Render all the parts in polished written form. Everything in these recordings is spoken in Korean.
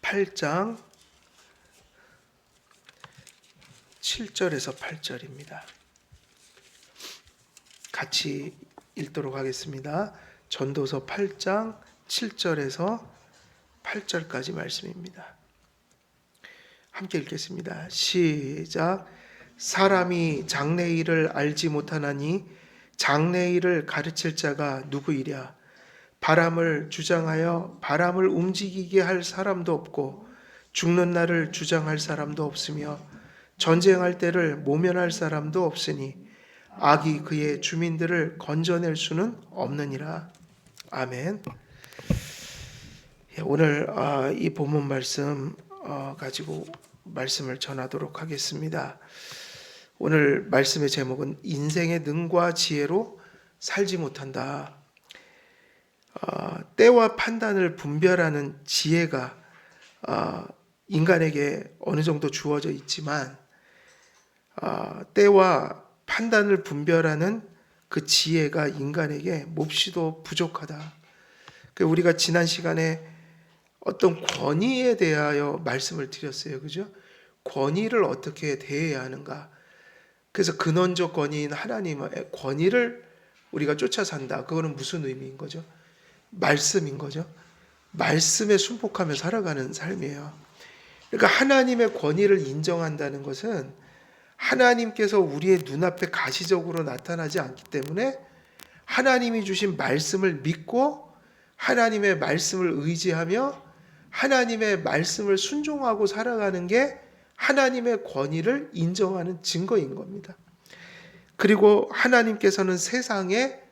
8장 7절에서 8절입니다. 같이 읽도록 하겠습니다. 전도서 8장 7절에서 8절까지 말씀입니다. 함께 읽겠습니다. 시작. 사람이 장래일을 알지 못하나니 장래일을 가르칠 자가 누구이랴. 바람을 주장하여 바람을 움직이게 할 사람도 없고 죽는 날을 주장할 사람도 없으며 전쟁할 때를 모면할 사람도 없으니 악이 그의 주민들을 건져낼 수는 없느니라. 아멘. 오늘 이 본문 말씀 가지고 말씀을 전하도록 하겠습니다. 오늘 말씀의 제목은 인생의 능과 지혜로 살지 못한다. 때와 판단을 분별하는 지혜가 인간에게 어느 정도 주어져 있지만 때와 판단을 분별하는 그 지혜가 인간에게 몹시도 부족하다. 우리가 지난 시간에 어떤 권위에 대하여 말씀을 드렸어요. 그죠? 권위를 어떻게 대해야 하는가. 그래서 근원적 권위인 하나님의 권위를 우리가 쫓아 산다. 그거는 무슨 의미인 거죠? 말씀인 거죠. 말씀에 순복하며 살아가는 삶이에요. 그러니까 하나님의 권위를 인정한다는 것은 하나님께서 우리의 눈앞에 가시적으로 나타나지 않기 때문에 하나님이 주신 말씀을 믿고 하나님의 말씀을 의지하며 하나님의 말씀을 순종하고 살아가는 게 하나님의 권위를 인정하는 증거인 겁니다. 그리고 하나님께서는 세상에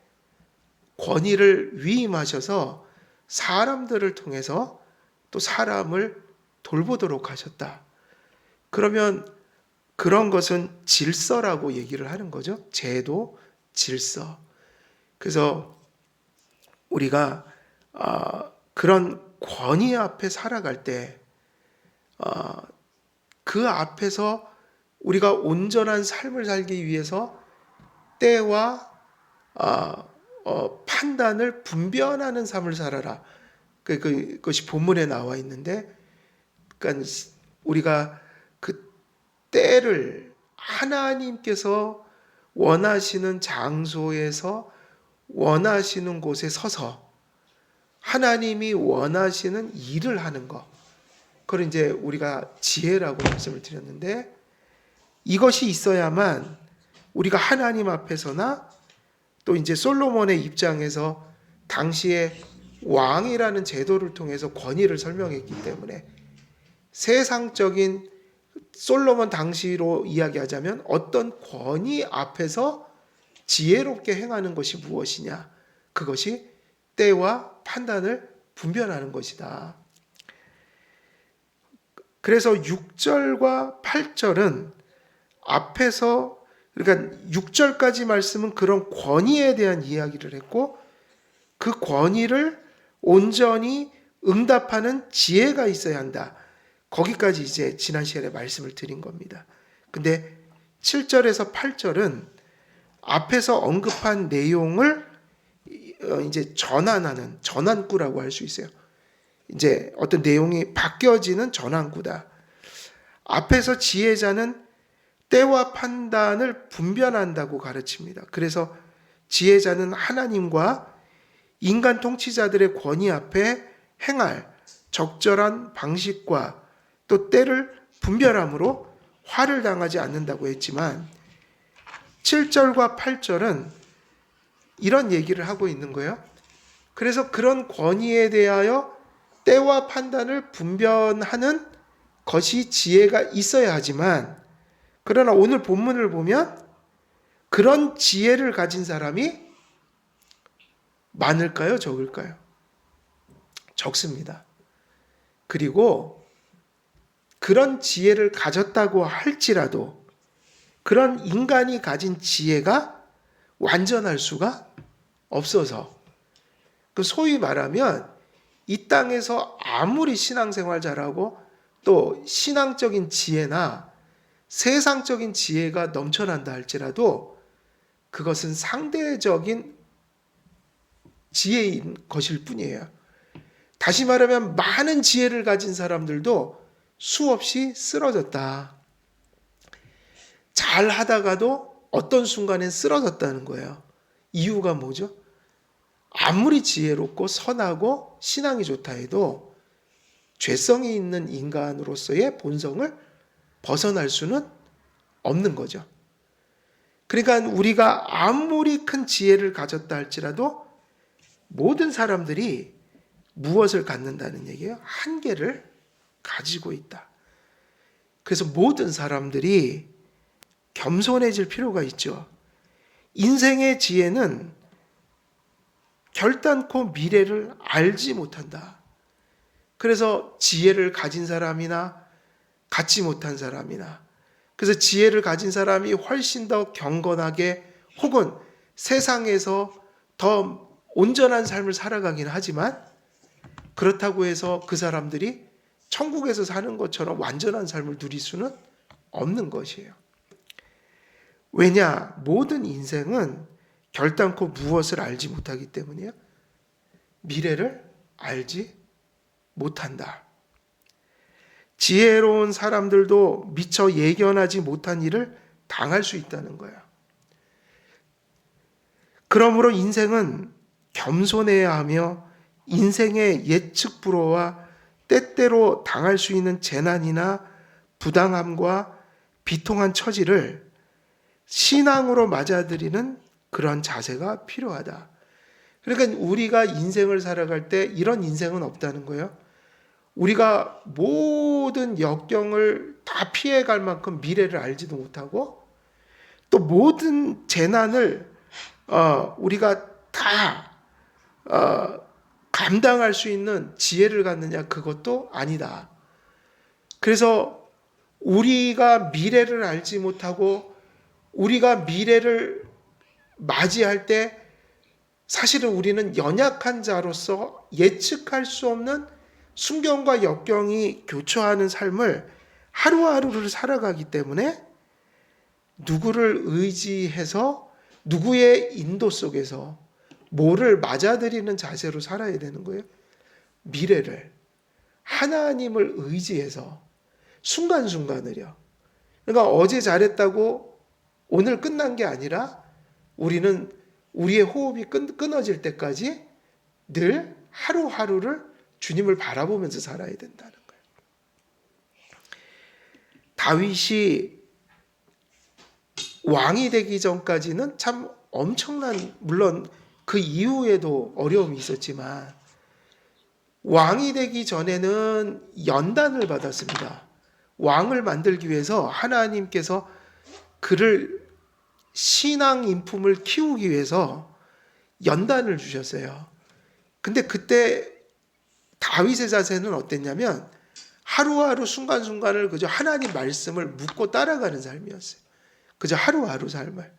권위를 위임하셔서 사람들을 통해서 또 사람을 돌보도록 하셨다. 그러면 그런 것은 질서라고 얘기를 하는 거죠. 제도, 질서. 그래서 우리가 그런 권위 앞에 살아갈 때 그 앞에서 우리가 온전한 삶을 살기 위해서 때와 판단을 분별하는 삶을 살아라. 그것이 본문에 나와 있는데, 그러니까 우리가 그 때를 하나님께서 원하시는 장소에서 원하시는 곳에 서서 하나님이 원하시는 일을 하는 것, 그걸 이제 우리가 지혜라고 말씀을 드렸는데, 이것이 있어야만 우리가 하나님 앞에서나 또 이제 솔로몬의 입장에서 당시에 왕이라는 제도를 통해서 권위를 설명했기 때문에 세상적인 솔로몬 당시로 이야기하자면 어떤 권위 앞에서 지혜롭게 행하는 것이 무엇이냐? 그것이 때와 판단을 분별하는 것이다. 그래서 6절과 8절은 앞에서, 그러니까 6절까지 말씀은 그런 권위에 대한 이야기를 했고 그 권위를 온전히 응답하는 지혜가 있어야 한다. 거기까지 이제 지난 시간에 말씀을 드린 겁니다. 근데 7절에서 8절은 앞에서 언급한 내용을 이제 전환하는 전환구라고 할 수 있어요. 이제 어떤 내용이 바뀌어지는 전환구다. 앞에서 지혜자는 때와 판단을 분별한다고 가르칩니다. 그래서 지혜자는 하나님과 인간 통치자들의 권위 앞에 행할 적절한 방식과 또 때를 분별함으로 화를 당하지 않는다고 했지만 7절과 8절은 이런 얘기를 하고 있는 거예요. 그래서 그런 권위에 대하여 때와 판단을 분별하는 것이 지혜가 있어야 하지만, 그러나 오늘 본문을 보면 그런 지혜를 가진 사람이 많을까요? 적을까요? 적습니다. 그리고 그런 지혜를 가졌다고 할지라도 그런 인간이 가진 지혜가 완전할 수가 없어서, 소위 말하면 이 땅에서 아무리 신앙생활 잘하고 또 신앙적인 지혜나 세상적인 지혜가 넘쳐난다 할지라도 그것은 상대적인 지혜인 것일 뿐이에요. 다시 말하면 많은 지혜를 가진 사람들도 수없이 쓰러졌다. 잘 하다가도 어떤 순간엔 쓰러졌다는 거예요. 이유가 뭐죠? 아무리 지혜롭고 선하고 신앙이 좋다 해도 죄성이 있는 인간으로서의 본성을 벗어날 수는 없는 거죠. 그러니까 우리가 아무리 큰 지혜를 가졌다 할지라도 모든 사람들이 무엇을 갖는다는 얘기예요? 한계를 가지고 있다. 그래서 모든 사람들이 겸손해질 필요가 있죠. 인생의 지혜는 결단코 미래를 알지 못한다. 그래서 지혜를 가진 사람이나 갖지 못한 사람이나, 그래서 지혜를 가진 사람이 훨씬 더 경건하게 혹은 세상에서 더 온전한 삶을 살아가긴 하지만 그렇다고 해서 그 사람들이 천국에서 사는 것처럼 완전한 삶을 누릴 수는 없는 것이에요. 왜냐? 모든 인생은 결단코 무엇을 알지 못하기 때문이에요. 미래를 알지 못한다. 지혜로운 사람들도 미처 예견하지 못한 일을 당할 수 있다는 거예요. 그러므로 인생은 겸손해야 하며 인생의 예측 불허와 때때로 당할 수 있는 재난이나 부당함과 비통한 처지를 신앙으로 맞아들이는 그런 자세가 필요하다. 그러니까 우리가 인생을 살아갈 때 이런 인생은 없다는 거예요. 우리가 모든 역경을 다 피해갈 만큼 미래를 알지도 못하고 또 모든 재난을 우리가 다 감당할 수 있는 지혜를 갖느냐, 그것도 아니다. 그래서 우리가 미래를 알지 못하고 우리가 미래를 맞이할 때 사실은 우리는 연약한 자로서 예측할 수 없는 순경과 역경이 교차하는 삶을 하루하루를 살아가기 때문에 누구를 의지해서 누구의 인도 속에서 뭐를 맞아들이는 자세로 살아야 되는 거예요. 미래를 하나님을 의지해서 순간순간을요. 그러니까 어제 잘했다고 오늘 끝난 게 아니라 우리는 우리의 호흡이 끊어질 때까지 늘 하루하루를 주님을 바라보면서 살아야 된다는 거예요. 다윗이 왕이 되기 전까지는 참 엄청난, 물론 그 이후에도 어려움이 있었지만 왕이 되기 전에는 연단을 받았습니다. 왕을 만들기 위해서 하나님께서 그를 신앙 인품을 키우기 위해서 연단을 주셨어요. 근데 그때 다윗의 자세는 어땠냐면 하루하루 순간순간을 그저 하나님 말씀을 묻고 따라가는 삶이었어요. 그저 하루하루 삶을.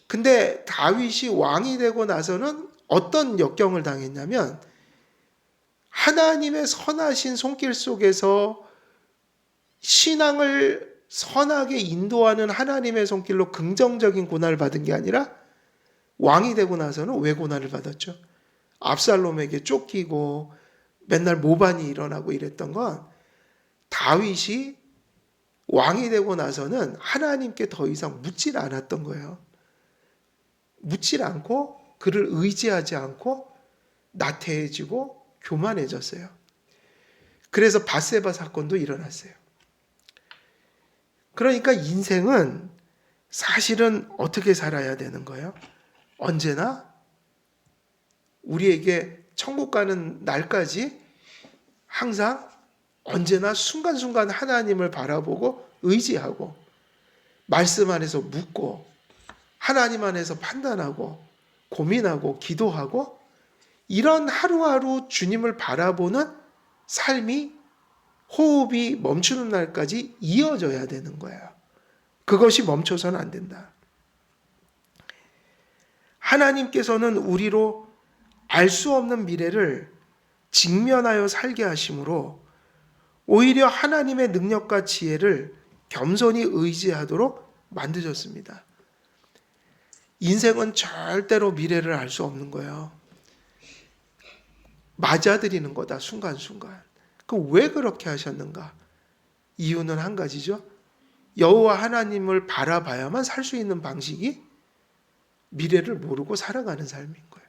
근데 다윗이 왕이 되고 나서는 어떤 역경을 당했냐면 하나님의 선하신 손길 속에서 신앙을 선하게 인도하는 하나님의 손길로 긍정적인 고난을 받은 게 아니라 왕이 되고 나서는 왜 고난을 받았죠? 압살롬에게 쫓기고 맨날 모반이 일어나고 이랬던 건 다윗이 왕이 되고 나서는 하나님께 더 이상 묻질 않았던 거예요. 묻질 않고 그를 의지하지 않고 나태해지고 교만해졌어요. 그래서 밧세바 사건도 일어났어요. 그러니까 인생은 사실은 어떻게 살아야 되는 거예요? 언제나 우리에게 천국 가는 날까지 항상 언제나 순간순간 하나님을 바라보고 의지하고 말씀 안에서 묻고 하나님 안에서 판단하고 고민하고 기도하고 이런 하루하루 주님을 바라보는 삶이 호흡이 멈추는 날까지 이어져야 되는 거예요. 그것이 멈춰서는 안 된다. 하나님께서는 우리로 알 수 없는 미래를 직면하여 살게 하심으로 오히려 하나님의 능력과 지혜를 겸손히 의지하도록 만드셨습니다. 인생은 절대로 미래를 알 수 없는 거예요. 맞아들이는 거다, 순간순간. 왜 그렇게 하셨는가? 이유는 한 가지죠. 여호와 하나님을 바라봐야만 살 수 있는 방식이 미래를 모르고 살아가는 삶인 거예요.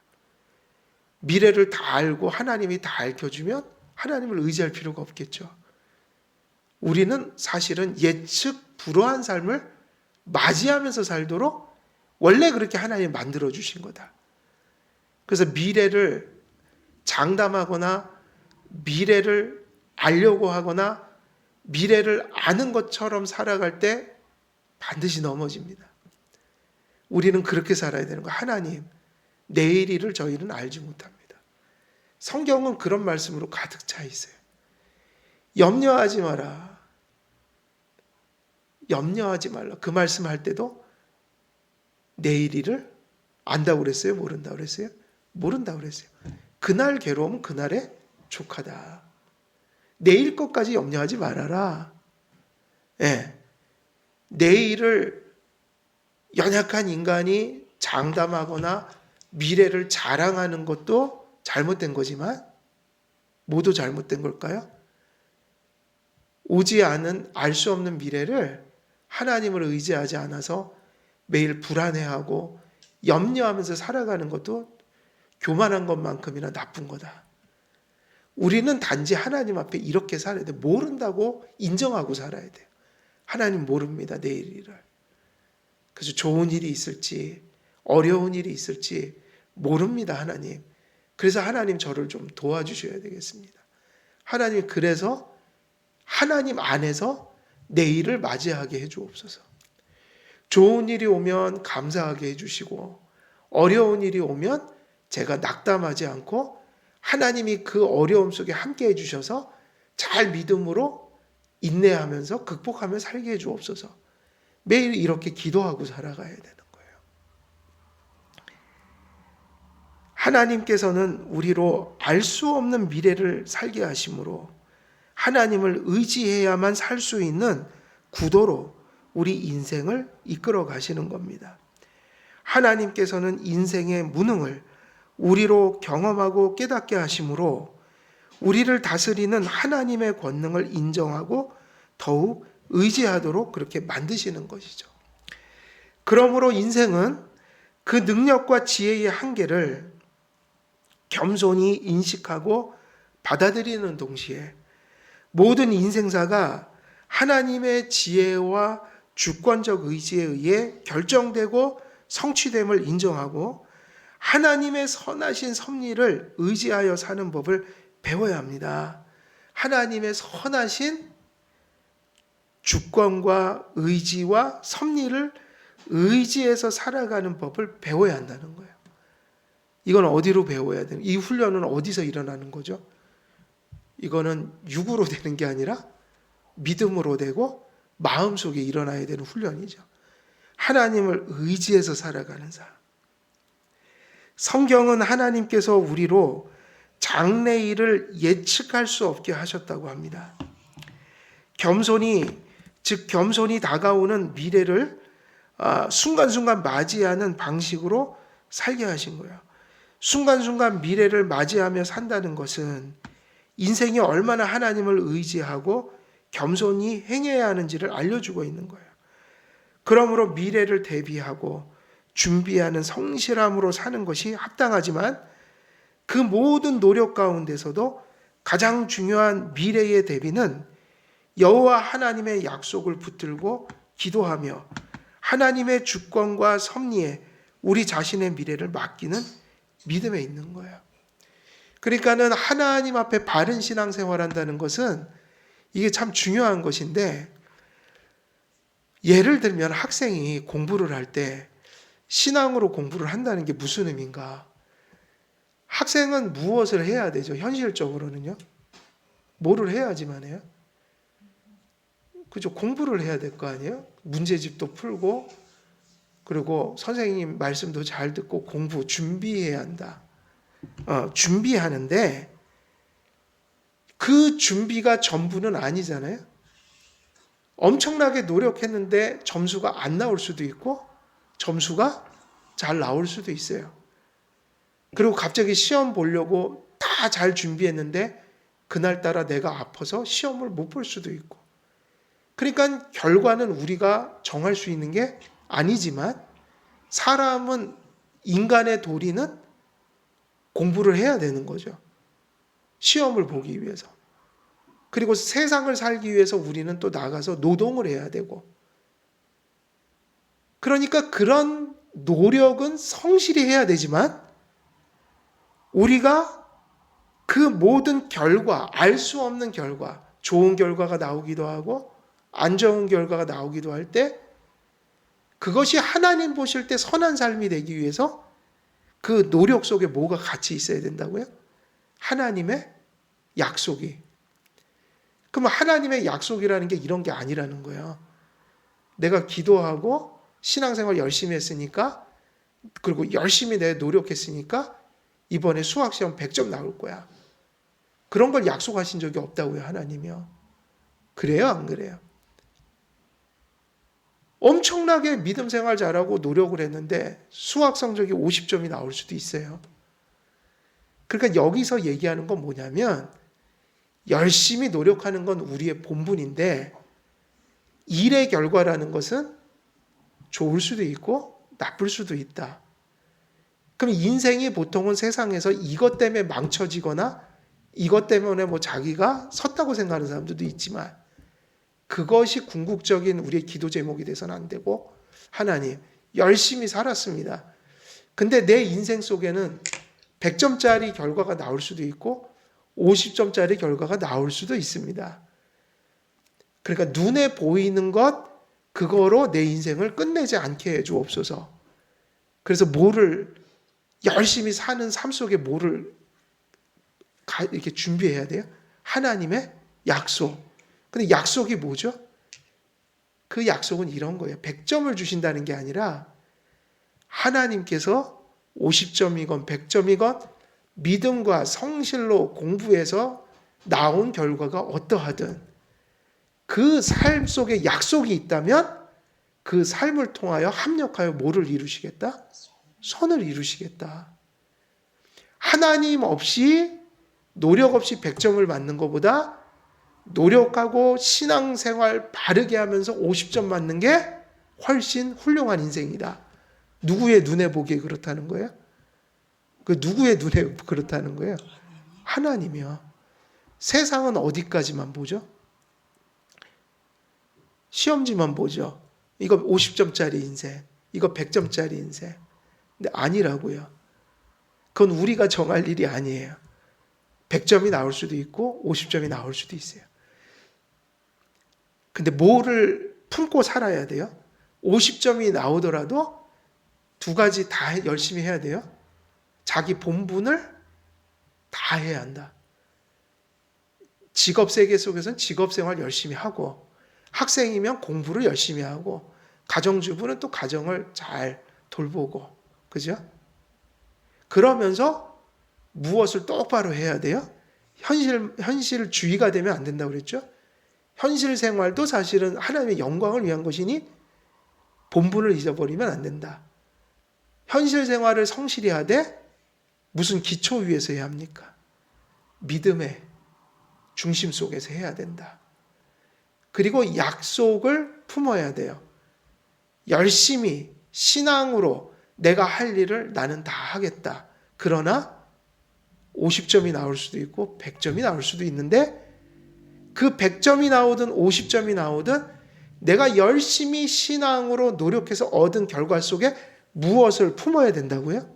미래를 다 알고 하나님이 다 알려주면 하나님을 의지할 필요가 없겠죠. 우리는 사실은 예측 불허한 삶을 맞이하면서 살도록 원래 그렇게 하나님이 만들어 주신 거다. 그래서 미래를 장담하거나 미래를 알려고 하거나 미래를 아는 것처럼 살아갈 때 반드시 넘어집니다. 우리는 그렇게 살아야 되는 거예요. 하나님, 내일 일을 저희는 알지 못합니다. 성경은 그런 말씀으로 가득 차 있어요. 염려하지 마라. 염려하지 말라. 그 말씀할 때도 내일 일을 안다고 그랬어요? 모른다고 그랬어요? 모른다고 그랬어요. 그날 괴로움은 그날에 족하다. 내일 것까지 염려하지 말아라. 예. 내일을 연약한 인간이 장담하거나 미래를 자랑하는 것도 잘못된 거지만 모두 잘못된 걸까요? 오지 않은 알 수 없는 미래를 하나님을 의지하지 않아서 매일 불안해하고 염려하면서 살아가는 것도 교만한 것만큼이나 나쁜 거다. 우리는 단지 하나님 앞에 이렇게 살아야 돼. 모른다고 인정하고 살아야 돼요. 하나님 모릅니다. 내일 일을. 그래서 좋은 일이 있을지 어려운 일이 있을지 모릅니다. 하나님. 그래서 하나님 저를 좀 도와주셔야 되겠습니다. 하나님 그래서 하나님 안에서 내일을 맞이하게 해주옵소서. 좋은 일이 오면 감사하게 해주시고 어려운 일이 오면 제가 낙담하지 않고 하나님이 그 어려움 속에 함께 해주셔서 잘 믿음으로 인내하면서 극복하며 살게 해주옵소서. 매일 이렇게 기도하고 살아가야 되는 거예요. 하나님께서는 우리로 알 수 없는 미래를 살게 하심으로 하나님을 의지해야만 살 수 있는 구도로 우리 인생을 이끌어 가시는 겁니다. 하나님께서는 인생의 무능을 우리로 경험하고 깨닫게 하심으로 우리를 다스리는 하나님의 권능을 인정하고 더욱 의지하도록 그렇게 만드시는 것이죠. 그러므로 인생은 그 능력과 지혜의 한계를 겸손히 인식하고 받아들이는 동시에 모든 인생사가 하나님의 지혜와 주권적 의지에 의해 결정되고 성취됨을 인정하고 하나님의 선하신 섭리를 의지하여 사는 법을 배워야 합니다. 하나님의 선하신 주권과 의지와 섭리를 의지해서 살아가는 법을 배워야 한다는 거예요. 이건 어디로 배워야 되는? 이 훈련은 어디서 일어나는 거죠? 이거는 육으로 되는 게 아니라 믿음으로 되고 마음속에 일어나야 되는 훈련이죠. 하나님을 의지해서 살아가는 삶. 성경은 하나님께서 우리로 장래일을 예측할 수 없게 하셨다고 합니다. 겸손히 다가오는 미래를 순간순간 맞이하는 방식으로 살게 하신 거예요. 순간순간 미래를 맞이하며 산다는 것은 인생이 얼마나 하나님을 의지하고 겸손히 행해야 하는지를 알려주고 있는 거예요. 그러므로 미래를 대비하고 준비하는 성실함으로 사는 것이 합당하지만 그 모든 노력 가운데서도 가장 중요한 미래의 대비는 여호와 하나님의 약속을 붙들고 기도하며 하나님의 주권과 섭리에 우리 자신의 미래를 맡기는 믿음에 있는 거예요. 그러니까는 하나님 앞에 바른 신앙생활 한다는 것은 이게 참 중요한 것인데, 예를 들면 학생이 공부를 할 때 신앙으로 공부를 한다는 게 무슨 의미인가? 학생은 무엇을 해야 되죠? 현실적으로는요. 뭐를 해야지만 해요? 그죠? 공부를 해야 될 거 아니에요? 문제집도 풀고 그리고 선생님 말씀도 잘 듣고 공부 준비해야 한다. 준비하는데 그 준비가 전부는 아니잖아요. 엄청나게 노력했는데 점수가 안 나올 수도 있고 점수가 잘 나올 수도 있어요. 그리고 갑자기 시험 보려고 다 다 잘 준비했는데 그날따라 내가 아파서 시험을 못 볼 수도 있고. 그러니까 결과는 우리가 정할 수 있는 게 아니지만 사람은 인간의 도리는 공부를 해야 되는 거죠. 시험을 보기 위해서. 그리고 세상을 살기 위해서 우리는 또 나가서 노동을 해야 되고. 그러니까 그런 노력은 성실히 해야 되지만 우리가 그 모든 결과, 알 수 없는 결과, 좋은 결과가 나오기도 하고 안 좋은 결과가 나오기도 할 때 그것이 하나님 보실 때 선한 삶이 되기 위해서 그 노력 속에 뭐가 같이 있어야 된다고요? 하나님의 약속이. 그럼 하나님의 약속이라는 게 이런 게 아니라는 거예요. 내가 기도하고 신앙생활 열심히 했으니까, 그리고 열심히 내 노력했으니까 이번에 수학시험 100점 나올 거야. 그런 걸 약속하신 적이 없다고요, 하나님이요. 그래요, 안 그래요? 엄청나게 믿음 생활 잘하고 노력을 했는데 수학 성적이 50점이 나올 수도 있어요. 그러니까 여기서 얘기하는 건 뭐냐면 열심히 노력하는 건 우리의 본분인데 일의 결과라는 것은 좋을 수도 있고 나쁠 수도 있다. 그럼 인생이 보통은 세상에서 이것 때문에 망쳐지거나 이것 때문에 뭐 자기가 섰다고 생각하는 사람들도 있지만 그것이 궁극적인 우리의 기도 제목이 돼서는 안 되고 하나님 열심히 살았습니다. 근데 내 인생 속에는 100점짜리 결과가 나올 수도 있고 50점짜리 결과가 나올 수도 있습니다. 그러니까 눈에 보이는 것 그거로 내 인생을 끝내지 않게 해주옵소서. 그래서 뭐를 열심히 사는 삶 속에 뭐를 이렇게 준비해야 돼요? 하나님의 약속. 근데 약속이 뭐죠? 그 약속은 이런 거예요. 100점을 주신다는 게 아니라 하나님께서 50점이건 100점이건 믿음과 성실로 공부해서 나온 결과가 어떠하든 그 삶 속에 약속이 있다면 그 삶을 통하여 합력하여 뭐를 이루시겠다? 선을 이루시겠다. 하나님 없이 노력 없이 100점을 맞는 것보다 노력하고 신앙생활 바르게 하면서 50점 맞는 게 훨씬 훌륭한 인생이다. 누구의 눈에 보기에 그렇다는 거예요? 그 누구의 눈에 그렇다는 거예요? 하나님이요. 세상은 어디까지만 보죠? 시험지만 보죠. 이거 50점짜리 인생, 이거 100점짜리 인생. 근데 아니라고요. 그건 우리가 정할 일이 아니에요. 100점이 나올 수도 있고 50점이 나올 수도 있어요. 근데 뭐를 품고 살아야 돼요? 50점이 나오더라도 두 가지 다 열심히 해야 돼요. 자기 본분을 다 해야 한다. 직업 세계 속에서는 직업 생활 열심히 하고 학생이면 공부를 열심히 하고 가정주부는 또 가정을 잘 돌보고 그죠? 그러면서 무엇을 똑바로 해야 돼요? 현실주의가 되면 안 된다고 그랬죠? 현실 생활도 사실은 하나님의 영광을 위한 것이니 본분을 잊어버리면 안 된다. 현실 생활을 성실히 하되 무슨 기초 위에서 해야 합니까? 믿음의 중심 속에서 해야 된다. 그리고 약속을 품어야 돼요. 열심히 신앙으로 내가 할 일을 나는 다 하겠다. 그러나 50점이 나올 수도 있고 100점이 나올 수도 있는데 그 100점이 나오든 50점이 나오든 내가 열심히 신앙으로 노력해서 얻은 결과 속에 무엇을 품어야 된다고요?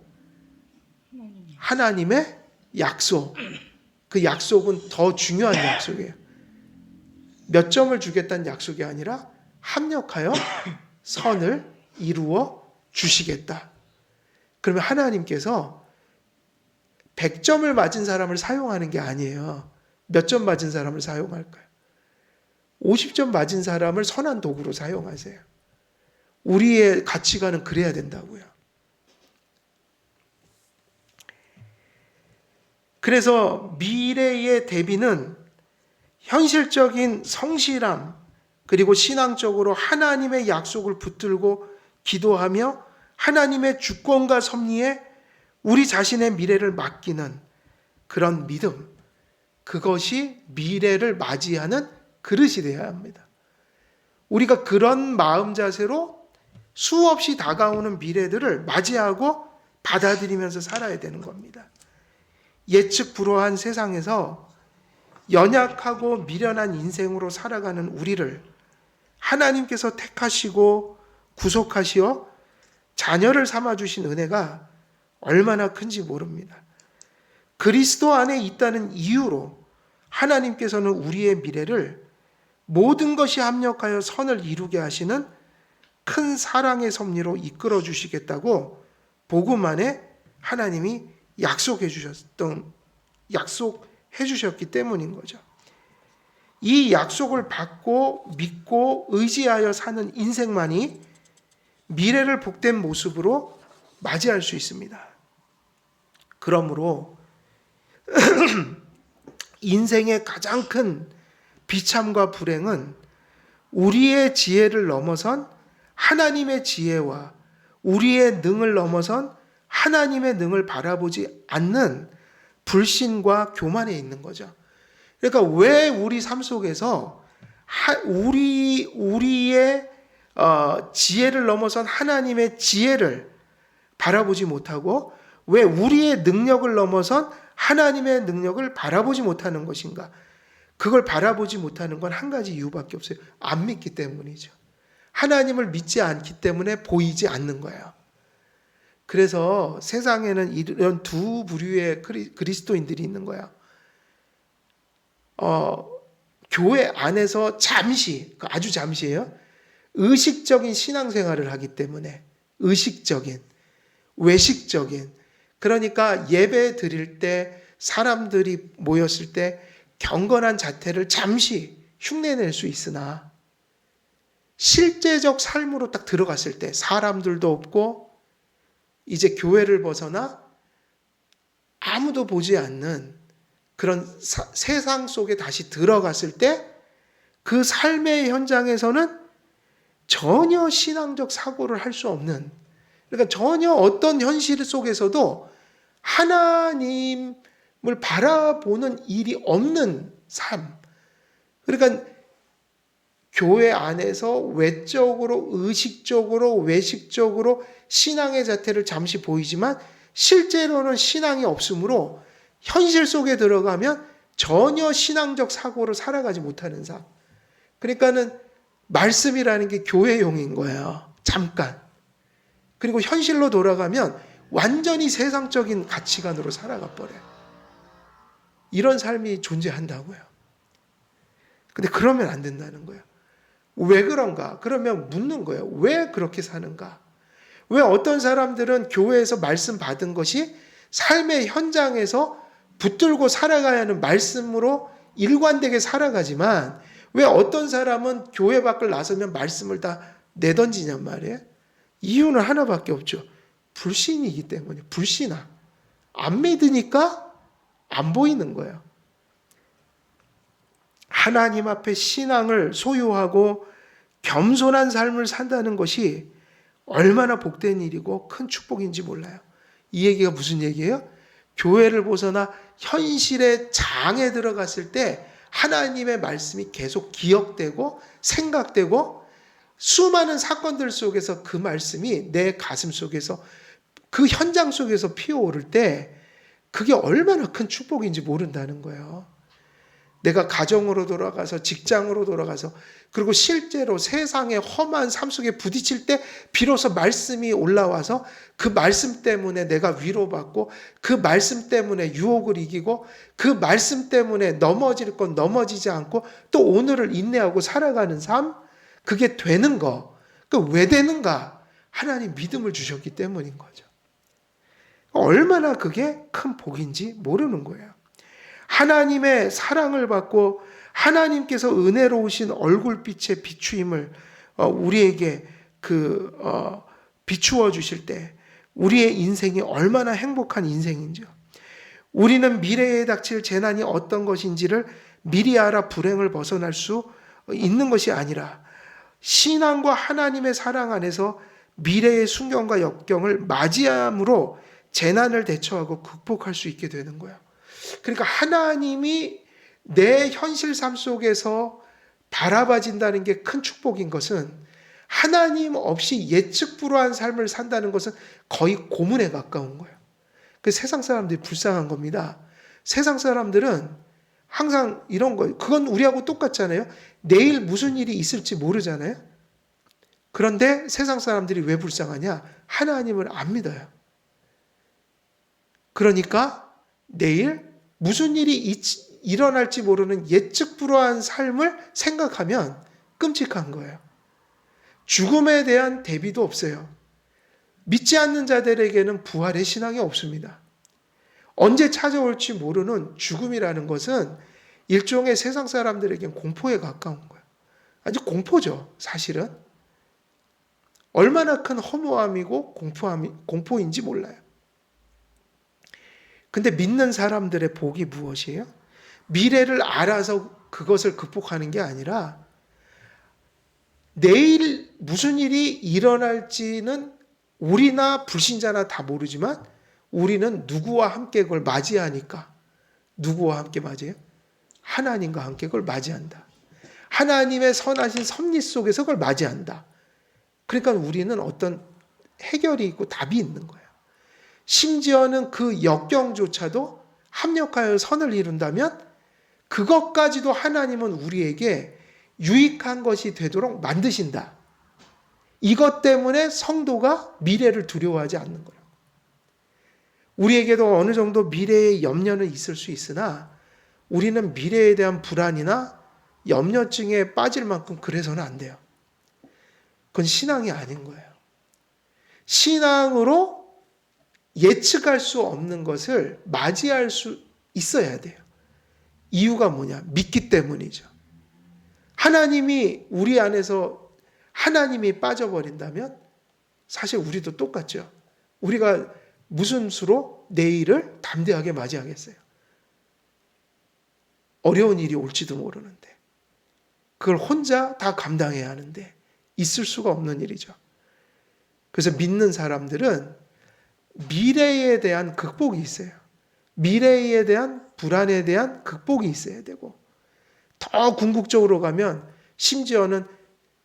하나님의 약속. 그 약속은 더 중요한 약속이에요. 몇 점을 주겠다는 약속이 아니라 합력하여 선을 이루어 주시겠다. 그러면 하나님께서 100점을 맞은 사람을 사용하는 게 아니에요. 몇 점 맞은 사람을 사용할까요? 50점 맞은 사람을 선한 도구로 사용하세요. 우리의 가치관은 그래야 된다고요. 그래서 미래의 대비는 현실적인 성실함 그리고 신앙적으로 하나님의 약속을 붙들고 기도하며 하나님의 주권과 섭리에 우리 자신의 미래를 맡기는 그런 믿음, 그것이 미래를 맞이하는 그릇이 되어야 합니다. 우리가 그런 마음 자세로 수없이 다가오는 미래들을 맞이하고 받아들이면서 살아야 되는 겁니다. 예측 불허한 세상에서 연약하고 미련한 인생으로 살아가는 우리를 하나님께서 택하시고 구속하시어 자녀를 삼아주신 은혜가 얼마나 큰지 모릅니다. 그리스도 안에 있다는 이유로 하나님께서는 우리의 미래를 모든 것이 합력하여 선을 이루게 하시는 큰 사랑의 섭리로 이끌어 주시겠다고 복음 안에 하나님이 약속해 주셨기 때문인 거죠. 이 약속을 받고 믿고 의지하여 사는 인생만이 미래를 복된 모습으로 맞이할 수 있습니다. 그러므로 인생의 가장 큰 비참과 불행은 우리의 지혜를 넘어선 하나님의 지혜와 우리의 능을 넘어선 하나님의 능을 바라보지 않는 불신과 교만에 있는 거죠. 그러니까 왜 우리 삶 속에서 우리의 지혜를 넘어선 하나님의 지혜를 바라보지 못하고 왜 우리의 능력을 넘어선 하나님의 능력을 바라보지 못하는 것인가? 그걸 바라보지 못하는 건 한 가지 이유밖에 없어요. 안 믿기 때문이죠. 하나님을 믿지 않기 때문에 보이지 않는 거예요. 그래서 세상에는 이런 두 부류의 그리스도인들이 있는 거예요. 교회 안에서 잠시, 아주 잠시예요. 의식적인 신앙생활을 하기 때문에 의식적인, 외식적인, 그러니까 예배 드릴 때 사람들이 모였을 때 경건한 자태를 잠시 흉내낼 수 있으나 실제적 삶으로 딱 들어갔을 때 사람들도 없고 이제 교회를 벗어나 아무도 보지 않는 그런 세상 속에 다시 들어갔을 때 그 삶의 현장에서는 전혀 신앙적 사고를 할 수 없는, 그러니까 전혀 어떤 현실 속에서도 하나님을 바라보는 일이 없는 삶. 그러니까 교회 안에서 외적으로, 의식적으로, 외식적으로 신앙의 자태를 잠시 보이지만 실제로는 신앙이 없으므로 현실 속에 들어가면 전혀 신앙적 사고로 살아가지 못하는 삶. 그러니까는 말씀이라는 게 교회용인 거예요. 잠깐. 그리고 현실로 돌아가면 완전히 세상적인 가치관으로 살아가 버려요. 이런 삶이 존재한다고요. 근데 그러면 안 된다는 거예요. 왜 그런가? 그러면 묻는 거예요. 왜 그렇게 사는가? 왜 어떤 사람들은 교회에서 말씀 받은 것이 삶의 현장에서 붙들고 살아가야 하는 말씀으로 일관되게 살아가지만 왜 어떤 사람은 교회 밖을 나서면 말씀을 다 내던지냔 말이에요. 이유는 하나밖에 없죠. 불신이기 때문에. 불신아. 안 믿으니까 안 보이는 거예요. 하나님 앞에 신앙을 소유하고 겸손한 삶을 산다는 것이 얼마나 복된 일이고 큰 축복인지 몰라요. 이 얘기가 무슨 얘기예요? 교회를 벗어나 현실의 장에 들어갔을 때 하나님의 말씀이 계속 기억되고 생각되고 수많은 사건들 속에서 그 말씀이 내 가슴 속에서 그 현장 속에서 피어오를 때 그게 얼마나 큰 축복인지 모른다는 거예요. 내가 가정으로 돌아가서 직장으로 돌아가서 그리고 실제로 세상의 험한 삶 속에 부딪힐 때 비로소 말씀이 올라와서 그 말씀 때문에 내가 위로받고 그 말씀 때문에 유혹을 이기고 그 말씀 때문에 넘어질 건 넘어지지 않고 또 오늘을 인내하고 살아가는 삶, 그게 되는 거. 왜 되는가? 하나님 믿음을 주셨기 때문인 거죠. 얼마나 그게 큰 복인지 모르는 거예요. 하나님의 사랑을 받고 하나님께서 은혜로우신 얼굴빛의 비추임을 우리에게 비추어 주실 때 우리의 인생이 얼마나 행복한 인생인지요. 우리는 미래에 닥칠 재난이 어떤 것인지를 미리 알아 불행을 벗어날 수 있는 것이 아니라 신앙과 하나님의 사랑 안에서 미래의 순경과 역경을 맞이함으로 재난을 대처하고 극복할 수 있게 되는 거예요. 그러니까 하나님이 내 현실 삶 속에서 바라봐진다는 게 큰 축복인 것은, 하나님 없이 예측 불허한 삶을 산다는 것은 거의 고문에 가까운 거예요. 그 세상 사람들이 불쌍한 겁니다. 세상 사람들은 항상 이런 거예요. 그건 우리하고 똑같잖아요. 내일 무슨 일이 있을지 모르잖아요. 그런데 세상 사람들이 왜 불쌍하냐? 하나님을 안 믿어요. 그러니까 내일 무슨 일이 일어날지 모르는 예측 불허한 삶을 생각하면 끔찍한 거예요. 죽음에 대한 대비도 없어요. 믿지 않는 자들에게는 부활의 신앙이 없습니다. 언제 찾아올지 모르는 죽음이라는 것은 일종의 세상 사람들에겐 공포에 가까운 거예요. 아주 공포죠, 사실은. 얼마나 큰 허무함이고 공포인지 몰라요. 근데 믿는 사람들의 복이 무엇이에요? 미래를 알아서 그것을 극복하는 게 아니라 내일 무슨 일이 일어날지는 우리나 불신자나 다 모르지만 우리는 누구와 함께 그걸 맞이하니까. 누구와 함께 맞이해요? 하나님과 함께 그걸 맞이한다. 하나님의 선하신 섭리 속에서 그걸 맞이한다. 그러니까 우리는 어떤 해결이 있고 답이 있는 거예요. 심지어는 그 역경조차도 합력하여 선을 이룬다면 그것까지도 하나님은 우리에게 유익한 것이 되도록 만드신다. 이것 때문에 성도가 미래를 두려워하지 않는 거예요. 우리에게도 어느 정도 미래의 염려는 있을 수 있으나 우리는 미래에 대한 불안이나 염려증에 빠질 만큼 그래서는 안 돼요. 그건 신앙이 아닌 거예요. 신앙으로 예측할 수 없는 것을 맞이할 수 있어야 돼요. 이유가 뭐냐? 믿기 때문이죠. 하나님이 우리 안에서 하나님이 빠져버린다면 사실 우리도 똑같죠. 우리가 무슨 수로 내일을 담대하게 맞이하겠어요? 어려운 일이 올지도 모르는데 그걸 혼자 다 감당해야 하는데 있을 수가 없는 일이죠. 그래서 믿는 사람들은 미래에 대한 극복이 있어요. 미래에 대한 불안에 대한 극복이 있어야 되고 더 궁극적으로 가면 심지어는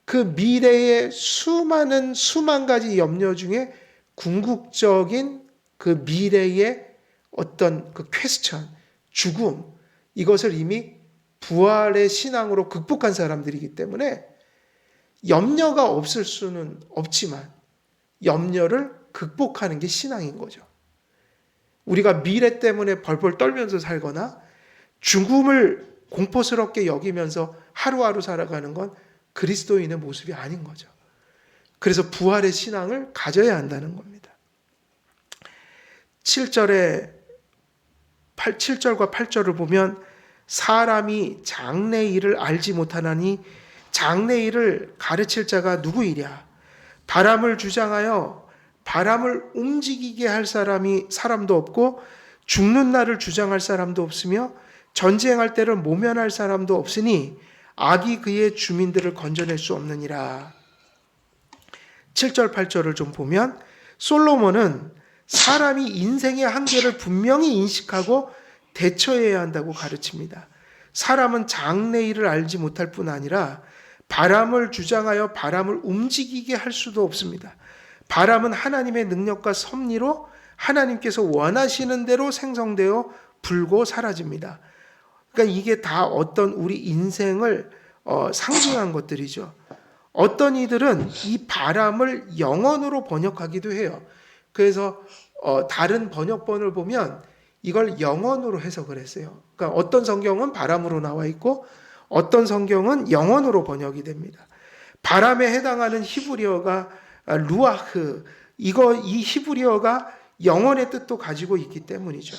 그 미래의 수만 가지 염려 중에 궁극적인 그 미래의 어떤 그 퀘스천, 죽음, 이것을 이미 부활의 신앙으로 극복한 사람들이기 때문에 염려가 없을 수는 없지만 염려를 극복하는 게 신앙인 거죠. 우리가 미래 때문에 벌벌 떨면서 살거나 죽음을 공포스럽게 여기면서 하루하루 살아가는 건 그리스도인의 모습이 아닌 거죠. 그래서 부활의 신앙을 가져야 한다는 겁니다. 7절과 8절을 보면 사람이 장래일을 알지 못하나니 장래일을 가르칠 자가 누구이랴? 바람을 주장하여 바람을 움직이게 할 사람도 없고 죽는 날을 주장할 사람도 없으며 전쟁할 때를 모면할 사람도 없으니 악이 그의 주민들을 건져낼 수 없느니라. 7절 8절을 좀 보면 솔로몬은 사람이 인생의 한계를 분명히 인식하고 대처해야 한다고 가르칩니다. 사람은 장래일을 알지 못할 뿐 아니라 바람을 주장하여 바람을 움직이게 할 수도 없습니다. 바람은 하나님의 능력과 섭리로 하나님께서 원하시는 대로 생성되어 불고 사라집니다. 그러니까 이게 다 어떤 우리 인생을 상징한 것들이죠. 어떤 이들은 이 바람을 영원으로 번역하기도 해요. 그래서 다른 번역본을 보면 이걸 영원으로 해석을 했어요. 그러니까 어떤 성경은 바람으로 나와 있고 어떤 성경은 영원으로 번역이 됩니다. 바람에 해당하는 히브리어가 루아흐, 이 히브리어가 영원의 뜻도 가지고 있기 때문이죠.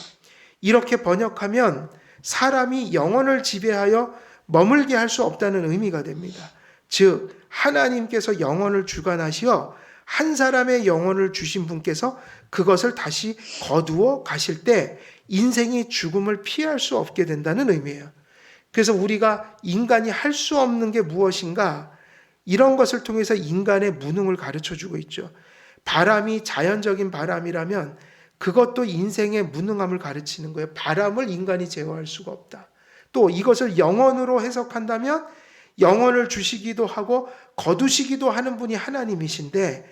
이렇게 번역하면 사람이 영혼을 지배하여 머물게 할 수 없다는 의미가 됩니다. 즉 하나님께서 영혼을 주관하시어 한 사람의 영혼을 주신 분께서 그것을 다시 거두어 가실 때 인생이 죽음을 피할 수 없게 된다는 의미예요. 그래서 우리가 인간이 할 수 없는 게 무엇인가, 이런 것을 통해서 인간의 무능을 가르쳐주고 있죠. 바람이 자연적인 바람이라면 그것도 인생의 무능함을 가르치는 거예요. 바람을 인간이 제어할 수가 없다. 또 이것을 영원으로 해석한다면 영원을 주시기도 하고 거두시기도 하는 분이 하나님이신데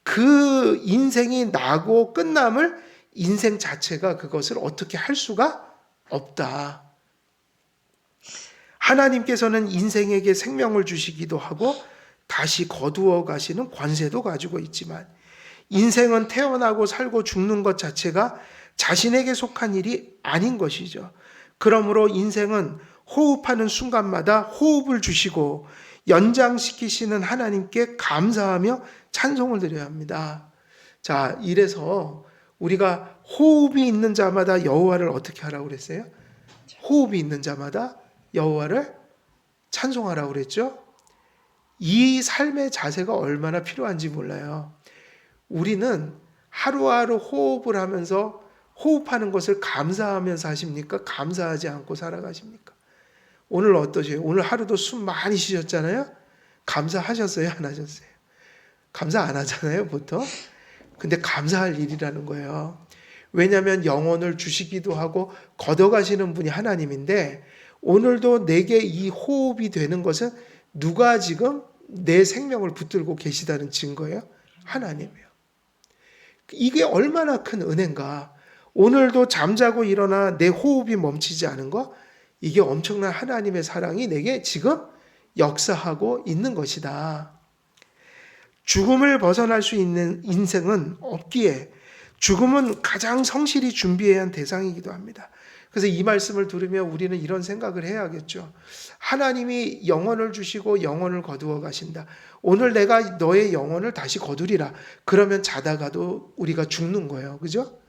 그 인생이 나고 끝남을 인생 자체가 그것을 어떻게 할 수가 없다. 하나님께서는 인생에게 생명을 주시기도 하고 다시 거두어 가시는 권세도 가지고 있지만 인생은 태어나고 살고 죽는 것 자체가 자신에게 속한 일이 아닌 것이죠. 그러므로 인생은 호흡하는 순간마다 호흡을 주시고 연장시키시는 하나님께 감사하며 찬송을 드려야 합니다. 자, 이래서 우리가 호흡이 있는 자마다 여호와를 어떻게 하라고 그랬어요? 호흡이 있는 자마다 여호와를 찬송하라고 그랬죠? 이 삶의 자세가 얼마나 필요한지 몰라요. 우리는 하루하루 호흡을 하면서 호흡하는 것을 감사하면서 하십니까? 감사하지 않고 살아가십니까? 오늘 어떠세요? 오늘 하루도 숨 많이 쉬셨잖아요? 감사하셨어요? 안 하셨어요? 감사 안 하잖아요, 보통? 근데 감사할 일이라는 거예요. 왜냐하면 영혼을 주시기도 하고 걷어가시는 분이 하나님인데 오늘도 내게 이 호흡이 되는 것은 누가 지금 내 생명을 붙들고 계시다는 증거예요? 하나님이에요. 이게 얼마나 큰 은혜인가. 오늘도 잠자고 일어나 내 호흡이 멈추지 않은 거, 이게 엄청난 하나님의 사랑이 내게 지금 역사하고 있는 것이다. 죽음을 벗어날 수 있는 인생은 없기에 죽음은 가장 성실히 준비해야 한 대상이기도 합니다. 그래서 이 말씀을 들으면 우리는 이런 생각을 해야겠죠. 하나님이 영혼을 주시고 영혼을 거두어 가신다. 오늘 내가 너의 영혼을 다시 거두리라. 그러면 자다가도 우리가 죽는 거예요. 그죠?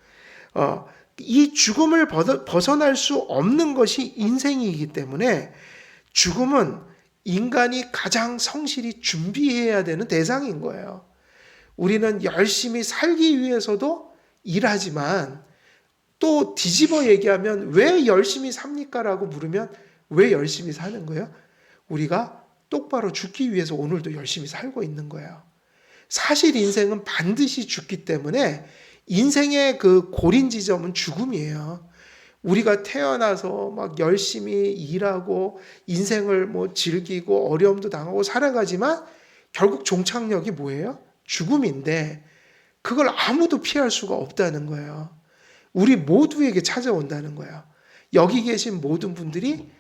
이 죽음을 벗어날 수 없는 것이 인생이기 때문에 죽음은 인간이 가장 성실히 준비해야 되는 대상인 거예요. 우리는 열심히 살기 위해서도 일하지만 또 뒤집어 얘기하면 왜 열심히 삽니까? 라고 물으면 왜 열심히 사는 거예요? 우리가 똑바로 죽기 위해서 오늘도 열심히 살고 있는 거예요. 사실 인생은 반드시 죽기 때문에 인생의 그 고린 지점은 죽음이에요. 우리가 태어나서 막 열심히 일하고 인생을 뭐 즐기고 어려움도 당하고 살아가지만 결국 종착역이 뭐예요? 죽음인데 그걸 아무도 피할 수가 없다는 거예요. 우리 모두에게 찾아온다는 거예요. 여기 계신 모든 분들이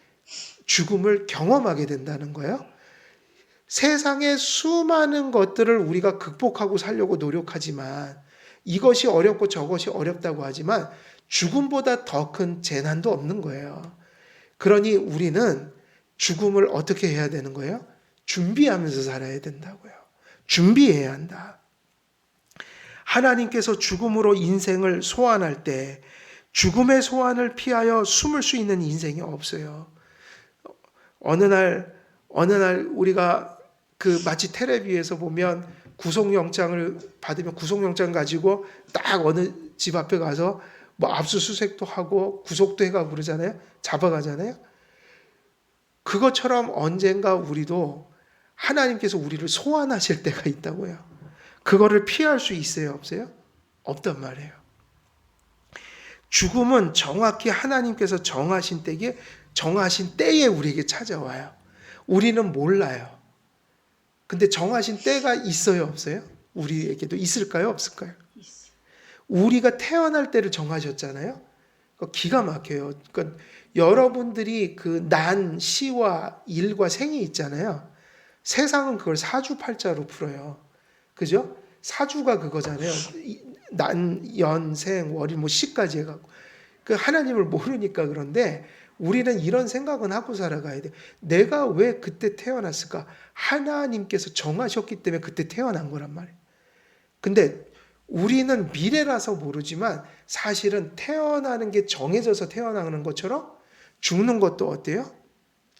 죽음을 경험하게 된다는 거예요. 세상의 수많은 것들을 우리가 극복하고 살려고 노력하지만 이것이 어렵고 저것이 어렵다고 하지만 죽음보다 더 큰 재난도 없는 거예요. 그러니 우리는 죽음을 어떻게 해야 되는 거예요? 준비하면서 살아야 된다고요. 준비해야 한다. 하나님께서 죽음으로 인생을 소환할 때 죽음의 소환을 피하여 숨을 수 있는 인생이 없어요. 어느 날 우리가 그 마치 텔레비에서 보면 구속영장을 받으면 구속영장 가지고 딱 어느 집 앞에 가서 뭐 압수수색도 하고 구속도 해가고 그러잖아요. 잡아가잖아요. 그것처럼 언젠가 우리도 하나님께서 우리를 소환하실 때가 있다고요. 그거를 피할 수 있어요? 없어요? 없단 말이에요. 죽음은 정확히 하나님께서 정하신 때에 우리에게 찾아와요. 우리는 몰라요. 근데 정하신 때가 있어요? 없어요? 우리에게도 있을까요? 없을까요? 우리가 태어날 때를 정하셨잖아요. 기가 막혀요. 그러니까 여러분들이 그 난, 시와 일과 생이 있잖아요. 세상은 그걸 사주팔자로 풀어요. 그죠? 사주가 그거잖아요. 난, 연, 생, 월일, 뭐 시까지 해갖고. 그 하나님을 모르니까 그런데 우리는 이런 생각은 하고 살아가야 돼. 내가 왜 그때 태어났을까? 하나님께서 정하셨기 때문에 그때 태어난 거란 말이에요. 근데 우리는 미래라서 모르지만 사실은 태어나는 게 정해져서 태어나는 것처럼 죽는 것도 어때요?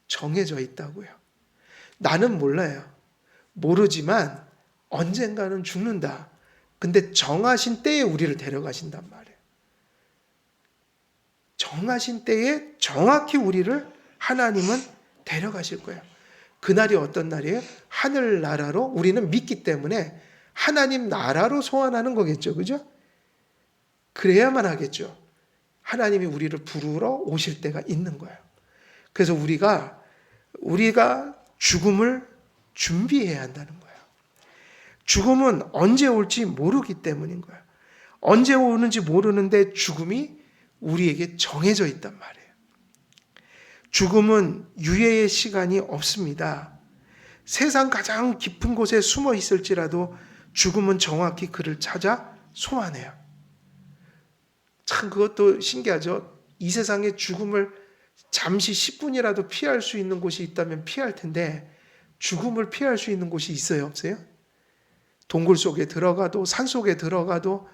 정해져 있다고요. 나는 몰라요. 모르지만 언젠가는 죽는다. 근데 정하신 때에 우리를 데려가신단 말이에요. 정하신 때에 정확히 우리를 하나님은 데려가실 거예요. 그날이 어떤 날이에요? 하늘나라로 우리는 믿기 때문에 하나님 나라로 소환하는 거겠죠. 그죠? 그래야만 하겠죠. 하나님이 우리를 부르러 오실 때가 있는 거예요. 그래서 우리가 죽음을 준비해야 한다는 거예요. 죽음은 언제 올지 모르기 때문인 거예요. 언제 오는지 모르는데 죽음이 우리에게 정해져 있단 말이에요. 죽음은 유예의 시간이 없습니다. 세상 가장 깊은 곳에 숨어 있을지라도 죽음은 정확히 그를 찾아 소환해요. 참 그것도 신기하죠. 이 세상에 죽음을 잠시 10분이라도 피할 수 있는 곳이 있다면 피할 텐데 죽음을 피할 수 있는 곳이 있어요, 없어요? 동굴 속에 들어가도 산 속에 들어가도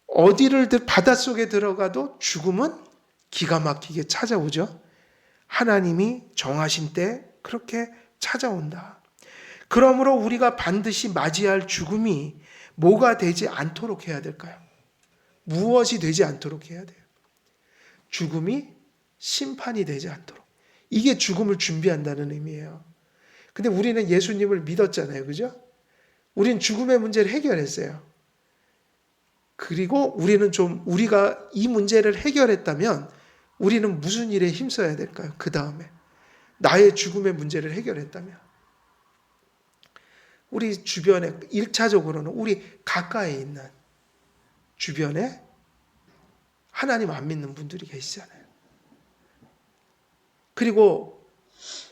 어디를 바닷속에 들어가도 죽음은 기가 막히게 찾아오죠. 하나님이 정하신 때 그렇게 찾아온다. 그러므로 우리가 반드시 맞이할 죽음이 뭐가 되지 않도록 해야 될까요? 무엇이 되지 않도록 해야 돼요? 죽음이 심판이 되지 않도록. 이게 죽음을 준비한다는 의미예요. 근데 우리는 예수님을 믿었잖아요. 그죠? 우리는 죽음의 문제를 해결했어요. 그리고 우리가 이 문제를 해결했다면 우리는 무슨 일에 힘써야 될까요? 그 다음에. 나의 죽음의 문제를 해결했다면. 우리 주변에, 1차적으로는 우리 가까이 있는 주변에 하나님 안 믿는 분들이 계시잖아요. 그리고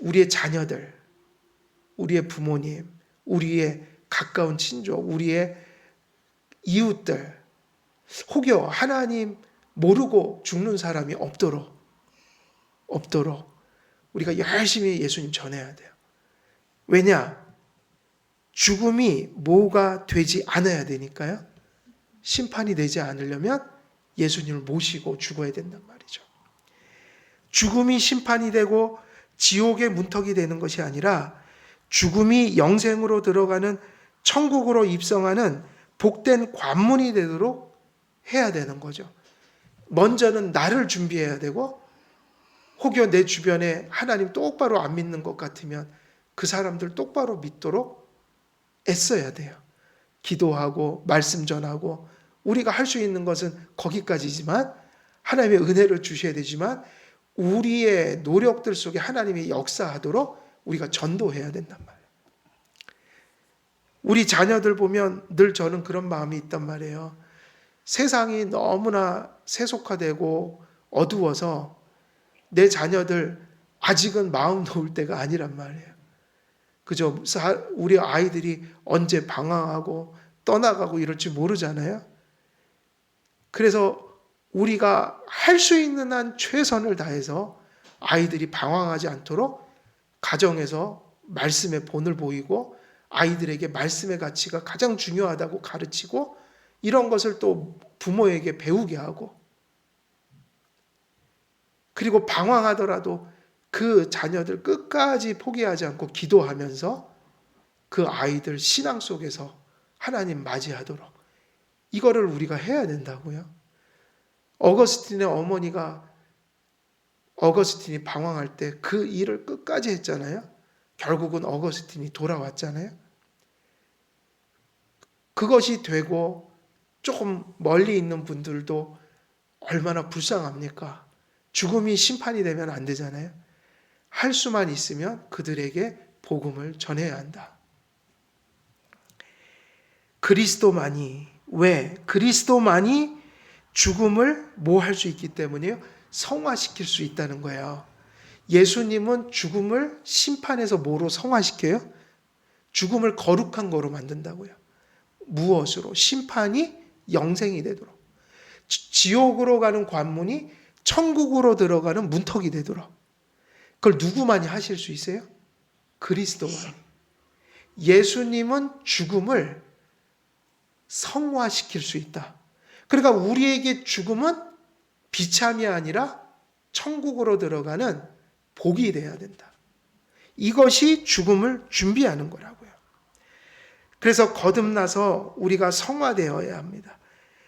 우리의 자녀들, 우리의 부모님, 우리의 가까운 친족, 우리의 이웃들, 혹여 하나님 모르고 죽는 사람이 없도록 우리가 열심히 예수님 전해야 돼요. 왜냐? 죽음이 뭐가 되지 않아야 되니까요. 심판이 되지 않으려면 예수님을 모시고 죽어야 된단 말이죠. 죽음이 심판이 되고 지옥의 문턱이 되는 것이 아니라 죽음이 영생으로 들어가는 천국으로 입성하는 복된 관문이 되도록 해야 되는 거죠. 먼저는 나를 준비해야 되고 혹여 내 주변에 하나님 똑바로 안 믿는 것 같으면 그 사람들 똑바로 믿도록 애써야 돼요. 기도하고 말씀 전하고 우리가 할 수 있는 것은 거기까지지만 하나님의 은혜를 주셔야 되지만 우리의 노력들 속에 하나님이 역사하도록 우리가 전도해야 된단 말이에요. 우리 자녀들 보면 늘 저는 그런 마음이 있단 말이에요. 세상이 너무나 세속화되고 어두워서 내 자녀들 아직은 마음 놓을 때가 아니란 말이에요. 그죠? 우리 아이들이 언제 방황하고 떠나가고 이럴지 모르잖아요. 그래서 우리가 할 수 있는 한 최선을 다해서 아이들이 방황하지 않도록 가정에서 말씀의 본을 보이고 아이들에게 말씀의 가치가 가장 중요하다고 가르치고 이런 것을 또 부모에게 배우게 하고 그리고 방황하더라도 그 자녀들 끝까지 포기하지 않고 기도하면서 그 아이들 신앙 속에서 하나님 맞이하도록 이거를 우리가 해야 된다고요. 어거스틴의 어머니가 어거스틴이 방황할 때 그 일을 끝까지 했잖아요. 결국은 어거스틴이 돌아왔잖아요. 그것이 되고 조금 멀리 있는 분들도 얼마나 불쌍합니까? 죽음이 심판이 되면 안 되잖아요. 할 수만 있으면 그들에게 복음을 전해야 한다. 그리스도만이 왜? 그리스도만이 죽음을 뭐 할 수 있기 때문이에요? 성화시킬 수 있다는 거예요. 예수님은 죽음을 심판에서 뭐로 성화시켜요? 죽음을 거룩한 거로 만든다고요. 무엇으로? 심판이 영생이 되도록. 지옥으로 가는 관문이 천국으로 들어가는 문턱이 되도록. 그걸 누구만이 하실 수 있어요? 그리스도만이. 예수님은 죽음을 성화시킬 수 있다. 그러니까 우리에게 죽음은 비참이 아니라 천국으로 들어가는 복이 돼야 된다. 이것이 죽음을 준비하는 거라고요. 그래서 거듭나서 우리가 성화되어야 합니다.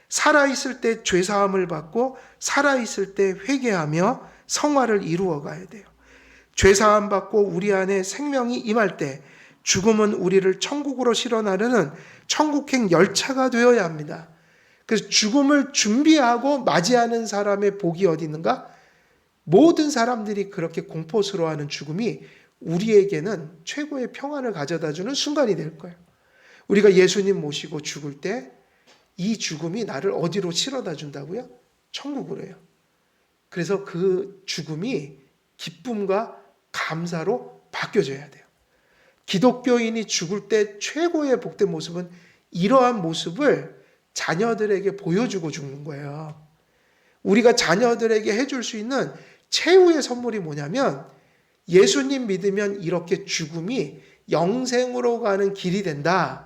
살아있을 때 죄사함을 받고 살아있을 때 회개하며 성화를 이루어 가야 돼요. 죄사함 받고 우리 안에 생명이 임할 때 죽음은 우리를 천국으로 실어나르는 천국행 열차가 되어야 합니다. 그래서 죽음을 준비하고 맞이하는 사람의 복이 어디 있는가? 모든 사람들이 그렇게 공포스러워하는 죽음이 우리에게는 최고의 평안을 가져다주는 순간이 될 거예요. 우리가 예수님 모시고 죽을 때 이 죽음이 나를 어디로 실어다 준다고요? 천국으로 해요. 그래서 그 죽음이 기쁨과 감사로 바뀌어져야 돼요. 기독교인이 죽을 때 최고의 복된 모습은 이러한 모습을 자녀들에게 보여주고 죽는 거예요. 우리가 자녀들에게 해줄 수 있는 최후의 선물이 뭐냐면 예수님 믿으면 이렇게 죽음이 영생으로 가는 길이 된다.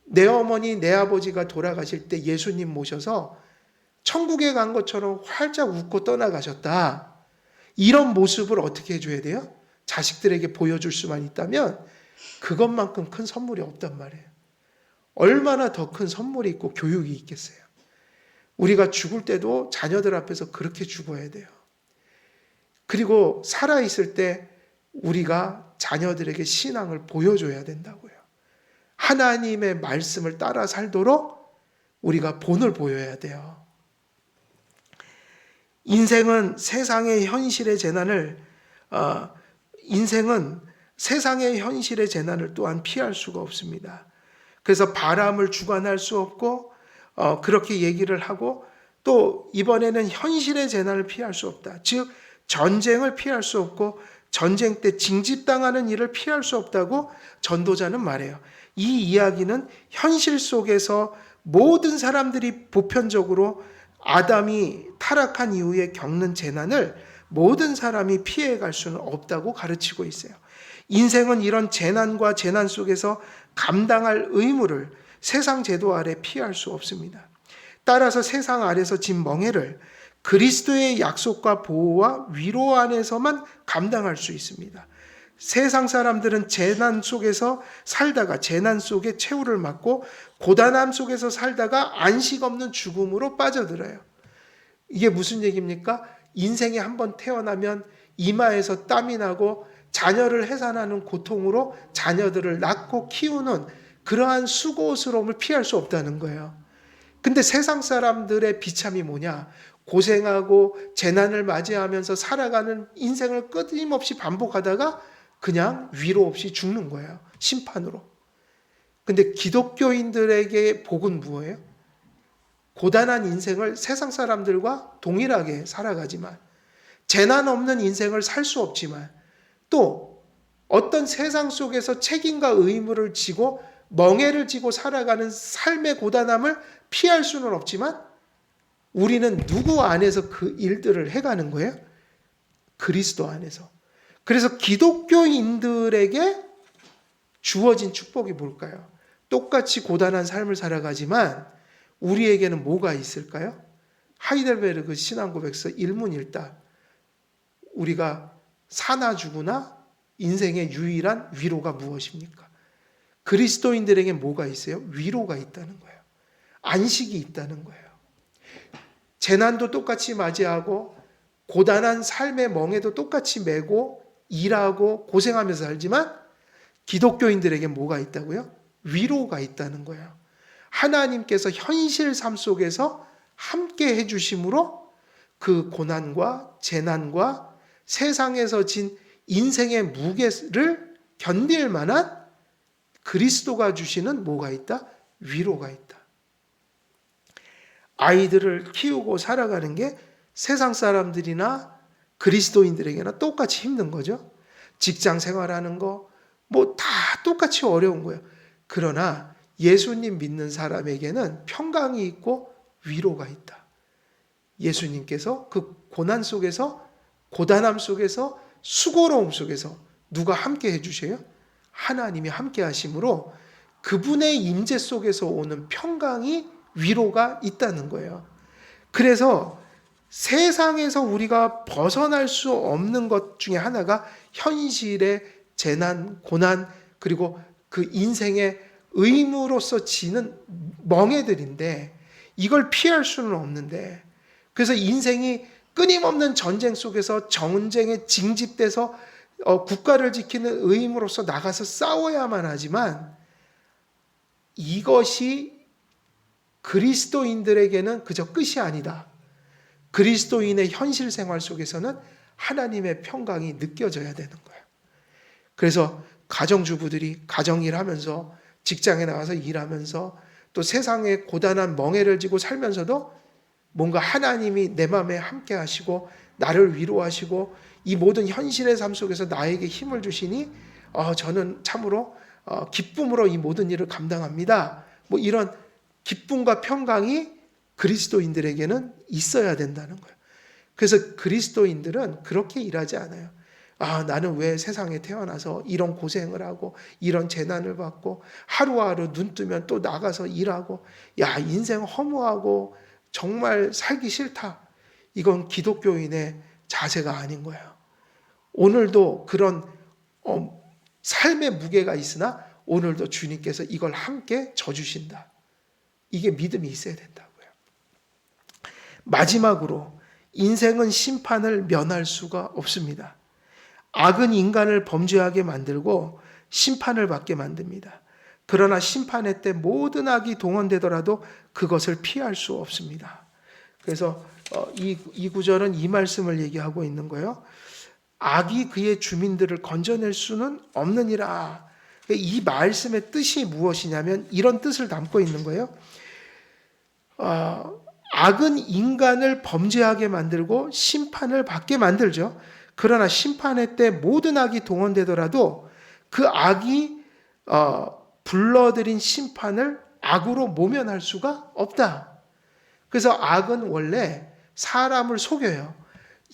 내 어머니, 내 아버지가 돌아가실 때 예수님 모셔서 천국에 간 것처럼 활짝 웃고 떠나가셨다. 이런 모습을 어떻게 해줘야 돼요? 자식들에게 보여줄 수만 있다면 그것만큼 큰 선물이 없단 말이에요. 얼마나 더 큰 선물이 있고 교육이 있겠어요. 우리가 죽을 때도 자녀들 앞에서 그렇게 죽어야 돼요. 그리고 살아있을 때 우리가 자녀들에게 신앙을 보여줘야 된다고요. 하나님의 말씀을 따라 살도록 우리가 본을 보여야 돼요. 인생은 세상의 현실의 재난을 또한 피할 수가 없습니다. 그래서 바람을 주관할 수 없고 그렇게 얘기를 하고 또 이번에는 현실의 재난을 피할 수 없다. 즉 전쟁을 피할 수 없고 전쟁 때 징집당하는 일을 피할 수 없다고 전도자는 말해요. 이 이야기는 현실 속에서 모든 사람들이 보편적으로 아담이 타락한 이후에 겪는 재난을 모든 사람이 피해갈 수는 없다고 가르치고 있어요. 인생은 이런 재난과 재난 속에서 감당할 의무를 세상 제도 아래 피할 수 없습니다. 따라서 세상 아래서 진 멍해를 그리스도의 약속과 보호와 위로 안에서만 감당할 수 있습니다. 세상 사람들은 재난 속에서 살다가 재난 속에 최후를 맞고 고단함 속에서 살다가 안식 없는 죽음으로 빠져들어요. 이게 무슨 얘기입니까? 인생에 한번 태어나면 이마에서 땀이 나고 자녀를 해산하는 고통으로 자녀들을 낳고 키우는 그러한 수고스러움을 피할 수 없다는 거예요. 근데 세상 사람들의 비참이 뭐냐? 고생하고 재난을 맞이하면서 살아가는 인생을 끊임없이 반복하다가 그냥 위로 없이 죽는 거예요. 심판으로. 근데 기독교인들에게 복은 뭐예요? 고단한 인생을 세상 사람들과 동일하게 살아가지만 재난 없는 인생을 살 수 없지만 또 어떤 세상 속에서 책임과 의무를 지고 멍해를 지고 살아가는 삶의 고단함을 피할 수는 없지만 우리는 누구 안에서 그 일들을 해가는 거예요? 그리스도 안에서. 그래서 기독교인들에게 주어진 축복이 뭘까요? 똑같이 고단한 삶을 살아가지만 우리에게는 뭐가 있을까요? 하이델베르그 신앙고백서 1문1답. 우리가 사나 죽으나 인생의 유일한 위로가 무엇입니까? 그리스도인들에게 뭐가 있어요? 위로가 있다는 거예요. 안식이 있다는 거예요. 재난도 똑같이 맞이하고 고단한 삶의 멍에도 똑같이 메고 일하고 고생하면서 살지만 기독교인들에게 뭐가 있다고요? 위로가 있다는 거예요. 하나님께서 현실 삶 속에서 함께 해주심으로 그 고난과 재난과 세상에서 진 인생의 무게를 견딜 만한 그리스도가 주시는 뭐가 있다? 위로가 있다. 아이들을 키우고 살아가는 게 세상 사람들이나 그리스도인들에게나 똑같이 힘든 거죠. 직장 생활하는 거, 뭐 다 똑같이 어려운 거예요. 그러나 예수님 믿는 사람에게는 평강이 있고 위로가 있다. 예수님께서 그 고난 속에서, 고단함 속에서, 수고로움 속에서 누가 함께 해주세요? 하나님이 함께 하심으로 그분의 임재 속에서 오는 평강이 위로가 있다는 거예요. 그래서 세상에서 우리가 벗어날 수 없는 것 중에 하나가 현실의 재난, 고난, 그리고 그 인생의 의무로서 지는 멍해들인데 이걸 피할 수는 없는데 그래서 인생이 끊임없는 전쟁 속에서 전쟁에 징집돼서 국가를 지키는 의무로서 나가서 싸워야만 하지만 이것이 그리스도인들에게는 그저 끝이 아니다. 그리스도인의 현실 생활 속에서는 하나님의 평강이 느껴져야 되는 거예요. 그래서 가정주부들이 가정일 하면서 직장에 나가서 일하면서 또 세상에 고단한 멍해를 지고 살면서도 뭔가 하나님이 내 마음에 함께 하시고 나를 위로하시고 이 모든 현실의 삶 속에서 나에게 힘을 주시니 저는 참으로 기쁨으로 이 모든 일을 감당합니다. 뭐 이런 기쁨과 평강이 그리스도인들에게는 있어야 된다는 거예요. 그래서 그리스도인들은 그렇게 일하지 않아요. 나는 왜 세상에 태어나서 이런 고생을 하고 이런 재난을 받고 하루하루 눈 뜨면 또 나가서 일하고 인생 허무하고 정말 살기 싫다. 이건 기독교인의 자세가 아닌 거예요. 오늘도 그런 삶의 무게가 있으나 오늘도 주님께서 이걸 함께 져주신다. 이게 믿음이 있어야 된다고요. 마지막으로 인생은 심판을 면할 수가 없습니다. 악은 인간을 범죄하게 만들고 심판을 받게 만듭니다. 그러나 심판의 때 모든 악이 동원되더라도 그것을 피할 수 없습니다. 그래서 이 구절은 이 말씀을 얘기하고 있는 거예요. 악이 그의 주민들을 건져낼 수는 없느니라. 이 말씀의 뜻이 무엇이냐면 이런 뜻을 담고 있는 거예요. 악은 인간을 범죄하게 만들고 심판을 받게 만들죠. 그러나 심판의 때 모든 악이 동원되더라도 그 악이 불러들인 심판을 악으로 모면할 수가 없다. 그래서 악은 원래 사람을 속여요.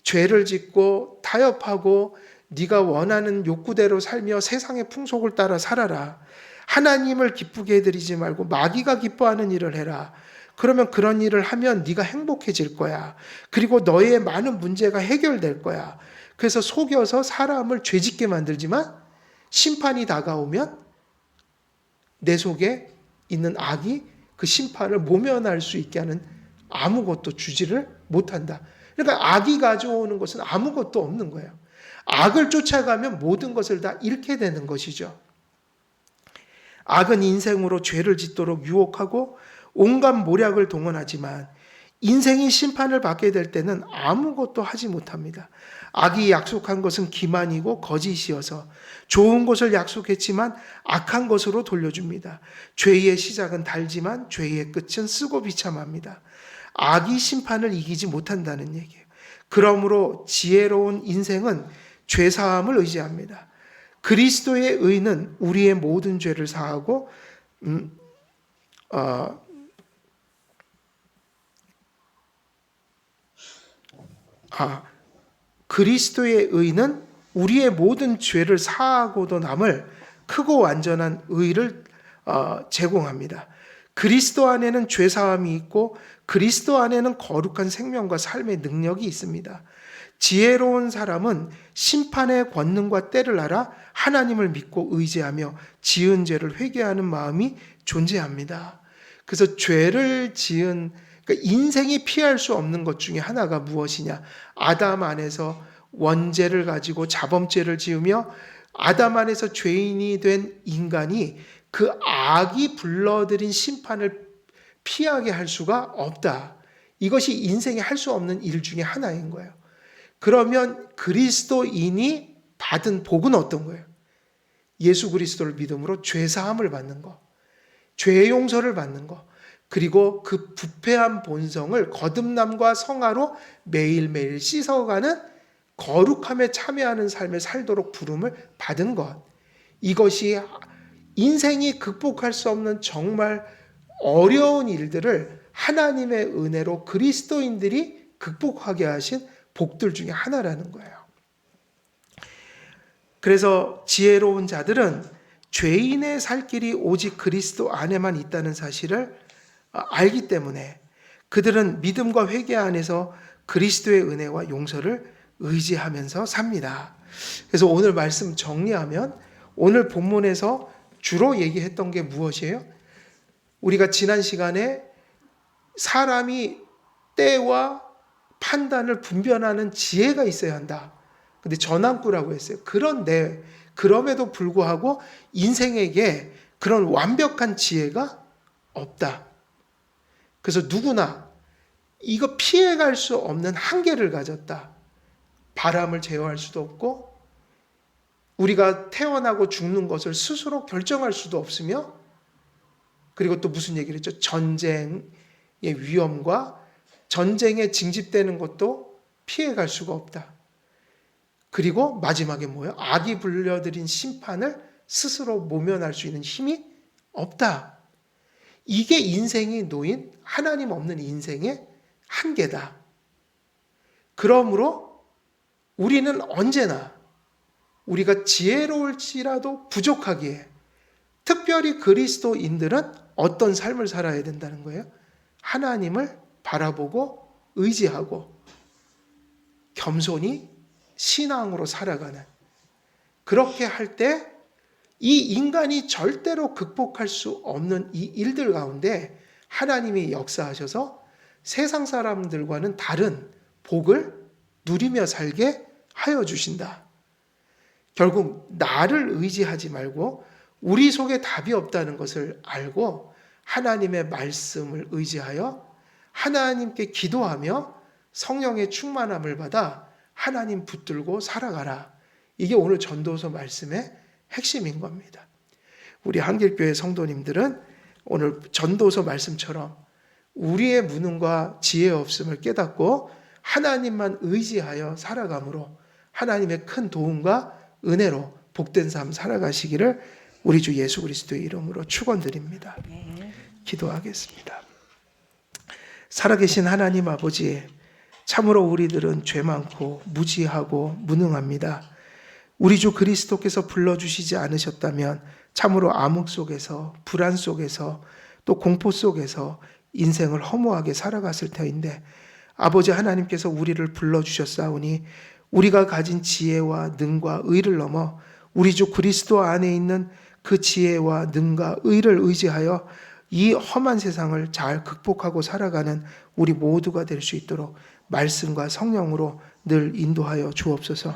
죄를 짓고 타협하고 네가 원하는 욕구대로 살며 세상의 풍속을 따라 살아라. 하나님을 기쁘게 해드리지 말고 마귀가 기뻐하는 일을 해라. 그러면 그런 일을 하면 네가 행복해질 거야. 그리고 너의 많은 문제가 해결될 거야. 그래서 속여서 사람을 죄짓게 만들지만 심판이 다가오면 내 속에 있는 악이 그 심판을 모면할 수 있게 하는 아무것도 주지를 못한다. 그러니까 악이 가져오는 것은 아무것도 없는 거예요. 악을 쫓아가면 모든 것을 다 잃게 되는 것이죠. 악은 인생으로 죄를 짓도록 유혹하고 온갖 모략을 동원하지만 인생이 심판을 받게 될 때는 아무것도 하지 못합니다. 악이 약속한 것은 기만이고 거짓이어서 좋은 것을 약속했지만 악한 것으로 돌려줍니다. 죄의 시작은 달지만 죄의 끝은 쓰고 비참합니다. 악이 심판을 이기지 못한다는 얘기예요. 그러므로 지혜로운 인생은 죄사함을 의지합니다. 그리스도의 의는 우리의 모든 죄를 사하고 그리스도의 의는 우리의 모든 죄를 사하고도 남을 크고 완전한 의를 제공합니다. 그리스도 안에는 죄사함이 있고 그리스도 안에는 거룩한 생명과 삶의 능력이 있습니다. 지혜로운 사람은 심판의 권능과 때를 알아 하나님을 믿고 의지하며 지은 죄를 회개하는 마음이 존재합니다. 그래서 죄를 지은 그러니까 인생이 피할 수 없는 것 중에 하나가 무엇이냐? 아담 안에서 원죄를 가지고 자범죄를 지으며 아담 안에서 죄인이 된 인간이 그 악이 불러들인 심판을 피하게 할 수가 없다. 이것이 인생에 할 수 없는 일 중에 하나인 거예요. 그러면 그리스도인이 받은 복은 어떤 거예요? 예수 그리스도를 믿음으로 죄사함을 받는 거, 죄 용서를 받는 거, 그리고 그 부패한 본성을 거듭남과 성화로 매일매일 씻어가는 거룩함에 참여하는 삶을 살도록 부름을 받은 것. 이것이 인생이 극복할 수 없는 정말 어려운 일들을 하나님의 은혜로 그리스도인들이 극복하게 하신 복들 중에 하나라는 거예요. 그래서 지혜로운 자들은 죄인의 살 길이 오직 그리스도 안에만 있다는 사실을 알기 때문에 그들은 믿음과 회개 안에서 그리스도의 은혜와 용서를 의지하면서 삽니다. 그래서 오늘 말씀 정리하면 오늘 본문에서 주로 얘기했던 게 무엇이에요? 우리가 지난 시간에 사람이 때와 판단을 분별하는 지혜가 있어야 한다. 근데 전환구라고 했어요. 그런데 그럼에도 불구하고 인생에게 그런 완벽한 지혜가 없다. 그래서 누구나 이거 피해갈 수 없는 한계를 가졌다. 바람을 제어할 수도 없고 우리가 태어나고 죽는 것을 스스로 결정할 수도 없으며, 그리고 또 무슨 얘기를 했죠? 전쟁의 위험과 전쟁에 징집되는 것도 피해갈 수가 없다. 그리고 마지막에 뭐예요? 악이 불려들인 심판을 스스로 모면할 수 있는 힘이 없다. 이게 인생이 놓인 하나님 없는 인생의 한계다. 그러므로 우리는 언제나 우리가 지혜로울지라도 부족하기에, 특별히 그리스도인들은 어떤 삶을 살아야 된다는 거예요? 하나님을 바라보고 의지하고 겸손히 신앙으로 살아가는, 그렇게 할 때 이 인간이 절대로 극복할 수 없는 이 일들 가운데 하나님이 역사하셔서 세상 사람들과는 다른 복을 누리며 살게 하여 주신다. 결국 나를 의지하지 말고 우리 속에 답이 없다는 것을 알고 하나님의 말씀을 의지하여 하나님께 기도하며 성령의 충만함을 받아 하나님 붙들고 살아가라. 이게 오늘 전도서 말씀의 핵심인 겁니다. 우리 한길교회 성도님들은 오늘 전도서 말씀처럼 우리의 무능과 지혜 없음을 깨닫고 하나님만 의지하여 살아감으로 하나님의 큰 도움과 은혜로 복된 삶 살아가시기를 우리 주 예수 그리스도의 이름으로 축원드립니다. 기도하겠습니다. 살아계신 하나님 아버지, 참으로 우리들은 죄 많고 무지하고 무능합니다. 우리 주 그리스도께서 불러주시지 않으셨다면 참으로 암흑 속에서, 불안 속에서, 또 공포 속에서 인생을 허무하게 살아갔을 터인데, 아버지 하나님께서 우리를 불러주셨사오니 우리가 가진 지혜와 능과 의를 넘어 우리 주 그리스도 안에 있는 그 지혜와 능과 의를 의지하여 이 험한 세상을 잘 극복하고 살아가는 우리 모두가 될 수 있도록 말씀과 성령으로 늘 인도하여 주옵소서.